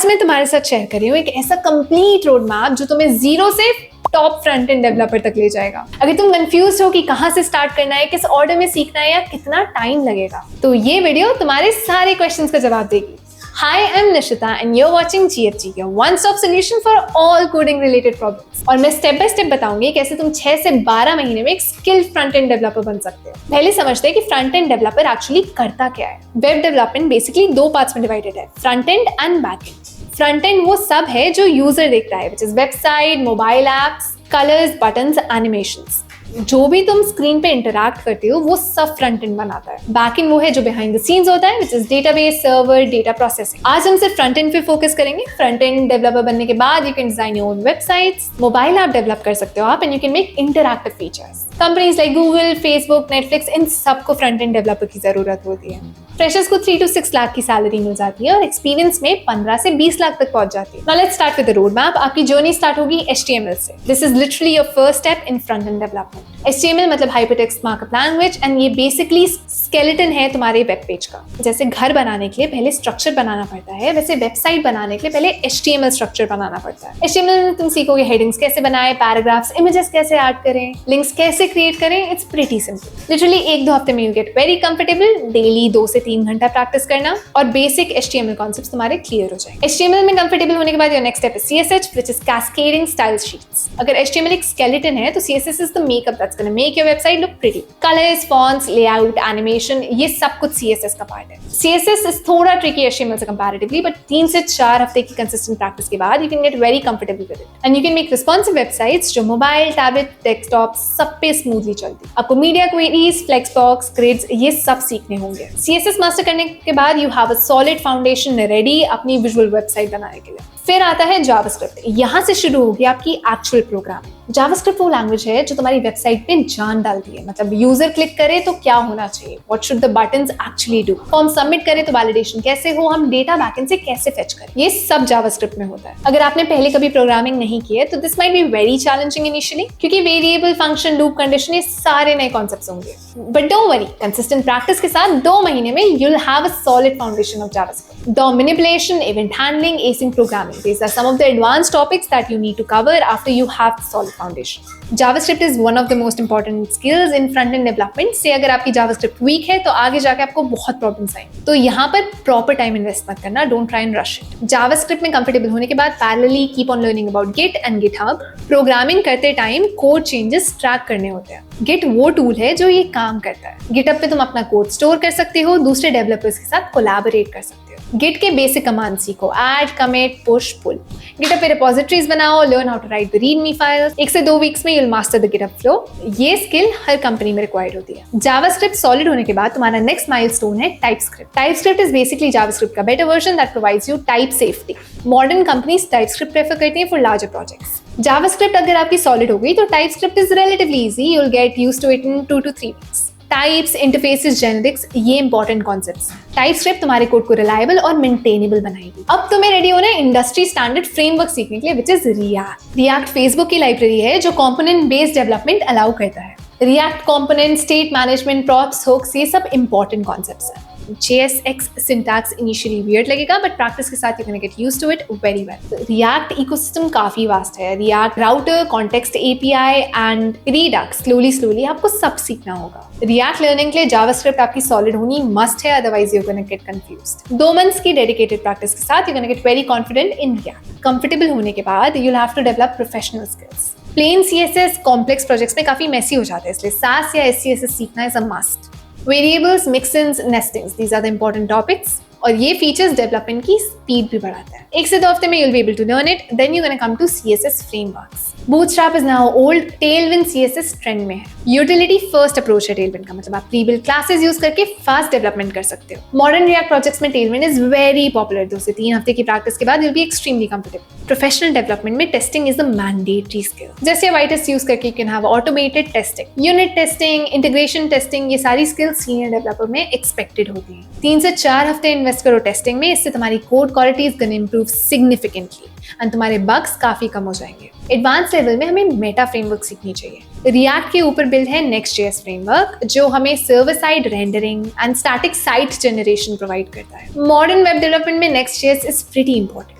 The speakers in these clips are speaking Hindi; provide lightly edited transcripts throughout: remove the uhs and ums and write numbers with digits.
आज मैं तुम्हारे साथ शेयर कर रही हूँ एक ऐसा कंप्लीट रोड मैप जो तुम्हें जीरो से टॉप फ्रंट एंड डेवलपर तक ले जाएगा। अगर तुम कंफ्यूज हो कि कहाँ से स्टार्ट करना है, किस ऑर्डर में सीखना है या कितना टाइम लगेगा, तो ये वीडियो तुम्हारे सारे क्वेश्चंस का जवाब देगी। Hi, I'm Nishita and you're watching GFG, your one-stop solution for all coding related problems. और मैं स्टेप बाय स्टेप बताऊंगी कैसे तुम 6 से 12 महीने में एक स्किल्ड फ्रंट एंड डेवलपर बन सकते हो। पहले समझते हैं कि फ्रंट एंड डेवलपर एक्चुअली करता क्या है। वेब डेवलपमेंट बेसिकली 2 पार्ट्स में डिवाइडेड है, front end and back and. Front end वो सब है जो यूजर देखता है, which is website, mobile apps, colours, buttons, animations. जो भी तुम स्क्रीन पे इंटरैक्ट करते हो वो सब फ्रंट एंड बनाता है। बैक एंड वो है जो बिहाइंड द सीन्स होता है, which is database, server, data processing. आज हम सिर्फ फ्रंट एंड पे फोकस करेंगे। फ्रंट एंड डेवलपर बनने के बाद you can design your own websites, mobile app develop कर सकते हो आप, and you can make interactive features. Companies like Google, Facebook, Netflix, इन सबको फ्रंट एंड डेवलपर की जरूरत होती है। फ्रेशर्स को 3 to 6 लाख की सैलरी मिल जाती है और एक्सपीरियंस में 15 से 20 लाख तक पहुंच जाती है। Now let's start with the roadmap. आपकी जर्नी स्टार्ट होगी HTML से। This is literally your first step in front end development. HTML मतलब Hypertext Markup Language, and ये बेसिकली स्केलेटन है तुम्हारे वेब पेज का। जैसे घर बनाने के लिए पहले स्ट्रक्चर बनाना पड़ता है, वैसे वेबसाइट बनाने के लिए पहले HTML स्ट्रक्चर बनाना पड़ता है। HTML में तुम सीखोगे हेडिंग्स कैसे बनाएं, पैराग्राफ्स, इमेजेस कैसे ऐड करें, लिंक्स कैसे क्रिएट करें। It's pretty simple. लिटरली 1-2 हफ्ते में you get very comfortable. Daily 2 से 3 घंटा प्रैक्टिस करना और बेसिक HTML कॉन्सेप्ट्स तुम्हारे क्लियर हो जाएंगे। HTML में कंफर्टेबल होने के बाद your next step is CSS, which is cascading style sheets. अगर HTML एक स्केलेटन है तो CSS is the makeup that's gonna make your website look pretty. Colours, fonts, layout, animation, ये सब कुछ CSS का पार्ट है। CSS इज थोड़ा ट्रिकी HTML से कंपैरेटिवली, बट 3 से 4 हफ्ते की कंसिस्टेंट प्रैक्टिस के बाद you can get very comfortable with it and you can make responsive websites जो मोबाइल, टैबलेट, डेस्कटॉप सब पे स्मूथली चलती। आपको मीडिया क्वेरीज, फ्लेक्सबॉक्स, ग्रिड्स ये सब सीखने होंगे। CSS मास्टर करने के बाद you have a solid foundation ready अपनी विजुअल वेबसाइट बनाने के लिए। फिर आता है जावास्क्रिप्ट। यहाँ से शुरू होगी आपकी एक्चुअल प्रोग्रामिंग। जावास्क्रिप्ट वो लैंग्वेज है जो तुम्हारी वेबसाइट पे जान डालती है। मतलब यूजर क्लिक करे तो क्या होना चाहिए, what should the buttons actually do, form submit करे तो वैलिडेशन कैसे हो, हम डेटा बैकएंड से कैसे फेच करें, ये सब जावास्क्रिप्ट में होता है। अगर आपने पहले कभी प्रोग्रामिंग नहीं की है तो this might be very challenging initially, क्योंकि वेरिएबल, फंक्शन, लूप, कंडीशन ये सारे नए कॉन्सेप्ट्स होंगे। But don't worry, consistent practice के साथ 2 महीने में you'll have a solid foundation of JavaScript. DOM manipulation, event handling, async programming. These are some of the advanced topics that you need to cover after you have the solid foundation. JavaScript is one of the most important skills in front-end development. से अगर आपकी JavaScript weak है तो आगे जाके आपको बहुत प्रॉब्लम्स आएंगे। तो यहाँ पर प्रॉपर टाइम इन्वेस्ट मत करना, don't try and rush it. JavaScript में कंफर्टेबल होने के बाद parallelly keep on learning about Git and GitHub। Programming करते टाइम कोड चेंजेस ट्रैक करने होते हैं। Git वो टूल है जो ये काम करता है। GitHub पे तुम अपना कोड स्टोर कर सकते हो, दूसरे डेवलपर्स के साथ कोलैबोरेट कर सकते हो। Git के बेसिक कमांड सीखो, add, commit, push, pull. GitHub पे रिपोजिटरीज बनाओ, learn how to write the readme files. 1 से 2 वीक्स में you'll master the GitHub flow। ये स्किल हर कंपनी में रिक्वायर्ड होती है। जावास्क्रिप्ट सॉलिड होने के बाद तुम्हारा नेक्स्ट माइलस्टोन है TypeScript. TypeScript is basically JavaScript का better version that provides you type safety. Modern companies TypeScript prefer करती हैं फॉर लार्जर प्रोजेक्ट्स। जावास्क्रिप्ट अगर आपकी सॉलिड हो गई तो TypeScript is relatively easy, you'll get used to it in 2 to 3 weeks। Types, interfaces, generics, ये इंपॉर्टेंट कॉन्सेप्ट्स। टाइपस्क्रिप्ट तुम्हारे कोड को रिलायबल और मेंटेनेबल बनाएगी। अब तुम्हें रेडी होना है इंडस्ट्री स्टैंडर्ड फ्रेमवर्क सीखने के लिए, which is React. React Facebook की लाइब्रेरी है जो कंपोनेंट बेस्ड डेवलपमेंट अलाउ करता है। React component, state management, props, hooks, ये सब इंपॉर्टेंट कॉन्सेप्ट्स हैं। JSX सिंटैक्स इनिशियली वियर्ड लगेगा, बट प्रैक्टिस के साथ you can get used to it very well. React ecosystem काफी वास्ट है। React router, context API and Redux, slowly आपको सब सीखना होगा। रिएक्ट लर्निंग के लिए जावास्क्रिप्ट आपकी सॉलिड होनी मस्ट है, otherwise you gonna get confused. 2 months की डेडिकेटेड प्रैक्टिस के साथ you gonna get very confident in React. Comfortable होने के बाद you'll have to develop professional skills। Plain CSS complex projects में काफी मेसी हो जाते हैं, इसलिए SAS या SCSS सीखना is a must. Variables, mixins, nestings, these are the important topics। और ये फीचर्स डेवलपमेंट की स्पीड भी बढ़ाता है। 1 से 2 हफ्ते में you'll be able to learn it, then you're gonna come to CSS frameworks। Bootstrap is now old, Tailwind CSS trend में है। यूटिलिटी फर्स्ट अप्रोच है Tailwind का, मतलब आप प्री-बिल्ट क्लासेस यूज करके फास्ट डेवलपमेंट कर सकते हो। मॉडर्न रिएक्ट प्रोजेक्ट्स में Tailwind इज वेरी पॉपुलर। 2 से 3 हफ्ते की प्रैक्टिस के बाद you'll be extremely comfortable। Professional development में testing is a mandatory skill. जैसे वाइटस यूज करके you can have automated testing, unit testing, integration testing, ये सारी स्किल्स सीनियर डेवलपर में एक्सपेक्टेड होती है। 3 से 4 हफ्ते इन्वेस्ट करो टेस्टिंग में, इससे तुम्हारी code quality is gonna improve significantly and तुम्हारे बग्स काफी कम हो जाएंगे। एडवांस लेवल में हमें मेटा फ्रेमवर्क सीखनी चाहिए। रिएक्ट के ऊपर बिल्ड है Next.js फ्रेमवर्क, जो हमें server side rendering and static site generation provide करता है। मॉडर्न वेब डेवलपमेंट में Next.js is pretty important.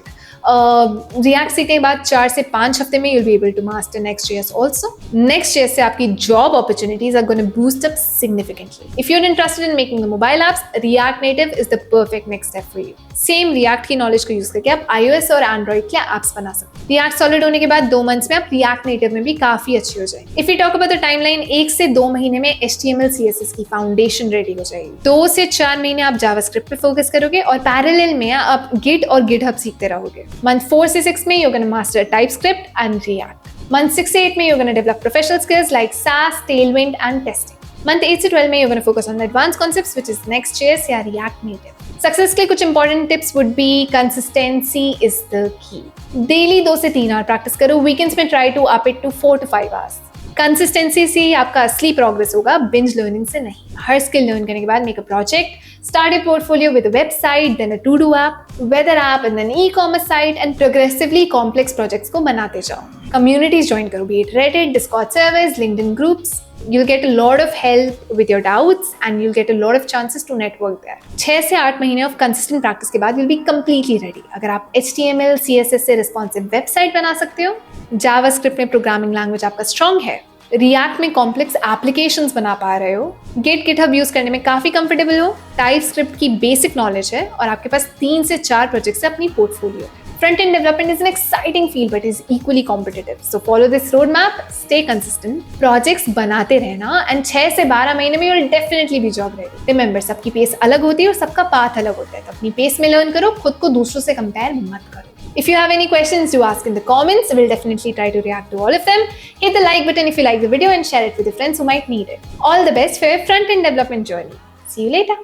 React सीखने के बाद 4 से 5 हफ्ते में you'll be able to master Next.js also. Next.js से आपकी job opportunities are going to boost up significantly. If you're interested in making the mobile apps, React Native is the perfect next step for you. Same React की knowledge को यूज करके आप iOS और Android के apps बना सकते हैं. React solid होने के बाद 2 months में आप React Native में भी काफी अच्छी हो जाएगी. If we talk about the timeline, 1 से 2 महीने में HTML CSS की फाउंडेशन रेडी हो जाएगी. 2 से 4 महीने आप JavaScript पे फोकस करोगे और पैरेलल में आप Git और GitHub सीखते रहोगे. Month 4 से 6 में you're gonna master TypeScript and React. Month 6 से 8 में you're gonna develop professional skills like SAS, Tailwind and testing. Month 8 से 12 में you're gonna focus on the advanced concepts which is Next.js या React Native. Success के कुछ important tips would be consistency is the key. Daily 2 से 3 आवर प्रैक्टिस करो. Weekends में try to up it to 4 to 5 hours. Consistency से ही आपका असली प्रोग्रेस होगा, बिंज लर्निंग से नहीं. हर स्किल लर्न करने के बाद make a project, start a portfolio with a website, then a to do app, weather app and then e-commerce site and progressively complex projects को बनाते जाओ. कम्युनिटीज ज्वाइन करो, be it Reddit, Discord servers, LinkedIn groups. You'll get a lot of help with your doubts and you'll get a lot of chances to network there. 6 से 8 महीने of consistent practice के बाद you'll be completely ready. अगर आप HTML, CSS से responsive website बना सकते हो, JavaScript में programming language आपका strong है, React में complex applications बना पा रहे हो, Git, GitHub यूज करने में काफी comfortable हो, TypeScript की basic knowledge है और आपके पास 3 से 4 projects है अपनी portfolio. Front-end development is an exciting field but is equally competitive. So follow this roadmap, stay consistent, projects बनाते रहना and 6 से 12 महीने में you'll definitely be job ready. Remember, सबकी pace अलग होती है और सबका path अलग होता है. तो अपनी pace में learn करो, खुद को दूसरों से compare मत करो. If you have any questions, do ask in the comments. We'll definitely try to react to all of them. Hit the like button if you like the video and share it with your friends who might need it. All the best for your front-end development journey. See you later.